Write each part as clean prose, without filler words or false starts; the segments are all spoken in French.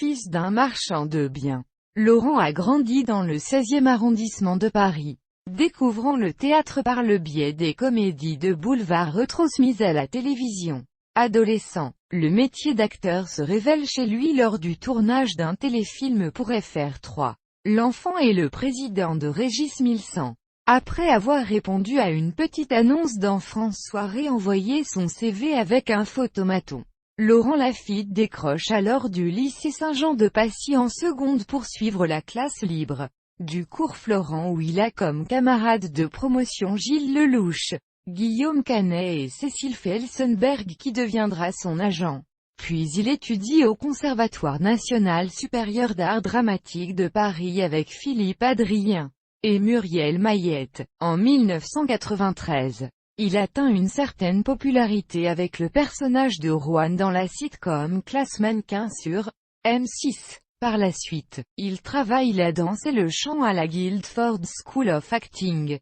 fils d'un marchand de biens. Laurent a grandi dans le 16e arrondissement de Paris, découvrant le théâtre par le biais des comédies de boulevard retransmises à la télévision. Adolescent, le métier d'acteur se révèle chez lui lors du tournage d'un téléfilm pour FR3. L'enfant est le président de Régis 1100. Après avoir répondu à une petite annonce dans France Soirée, envoyé son CV avec un photomaton, Laurent Lafitte décroche alors du lycée Saint-Jean de Passy en seconde pour suivre la classe libre du cours Florent, où il a comme camarades de promotion Gilles Lelouch, Guillaume Canet et Cécile Felsenberg, qui deviendra son agent. Puis il étudie au Conservatoire national supérieur d'art dramatique de Paris avec Philippe Adrien et Muriel Mayette. En 1993, il atteint une certaine popularité avec le personnage de Rohan dans la sitcom Classe Mannequin sur M6. Par la suite, il travaille la danse et le chant à la Guildford School of Acting,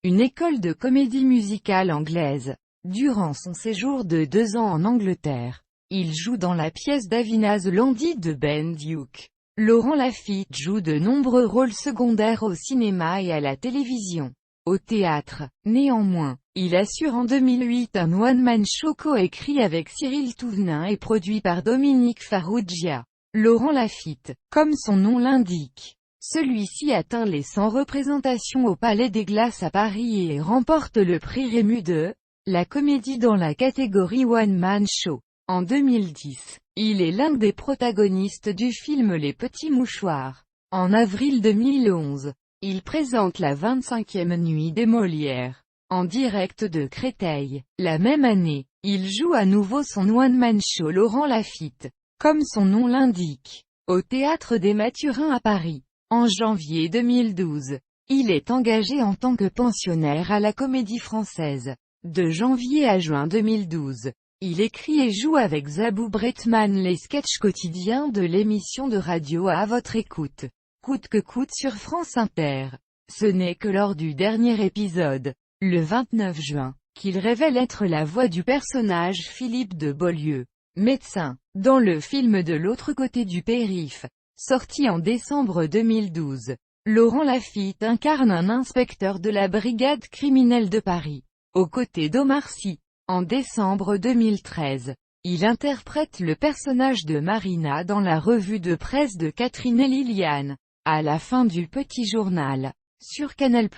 une école de comédie musicale anglaise. Durant son séjour de 2 ans en Angleterre, il joue dans la pièce d'Avinaz Landi de Ben Duke. Laurent Lafitte joue de nombreux rôles secondaires au cinéma et à la télévision. Au théâtre, néanmoins, il assure en 2008 un one-man show coécrit avec Cyril Touvenin et produit par Dominique Farrugia. Laurent Lafitte, comme son nom l'indique, celui-ci atteint les 100 représentations au Palais des Glaces à Paris et remporte le prix Rému de la comédie dans la catégorie One Man Show. En 2010, il est l'un des protagonistes du film Les Petits Mouchoirs. En avril 2011, il présente la 25e nuit des Molières, en direct de Créteil. La même année, il joue à nouveau son one-man show Laurent Lafitte, comme son nom l'indique, au Théâtre des Mathurins à Paris. En janvier 2012, il est engagé en tant que pensionnaire à la Comédie Française. De janvier à juin 2012, il écrit et joue avec Zabou Bretman les sketchs quotidiens de l'émission de radio À votre écoute, coûte que coûte sur France Inter. Ce n'est que lors du dernier épisode, le 29 juin, qu'il révèle être la voix du personnage Philippe de Beaulieu, médecin, dans le film De l'autre côté du périph', sorti en décembre 2012. Laurent Lafitte incarne un inspecteur de la brigade criminelle de Paris, aux côtés d'Omar Sy. En décembre 2013, il interprète le personnage de Marina dans la revue de presse de Catherine et Liliane, à la fin du Petit Journal, sur Canal+.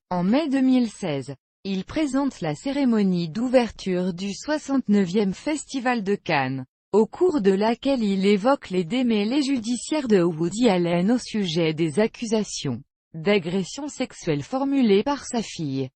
En mai 2016, il présente la cérémonie d'ouverture du 69e Festival de Cannes, au cours de laquelle il évoque les démêlés judiciaires de Woody Allen au sujet des accusations d'agression sexuelle formulées par sa fille.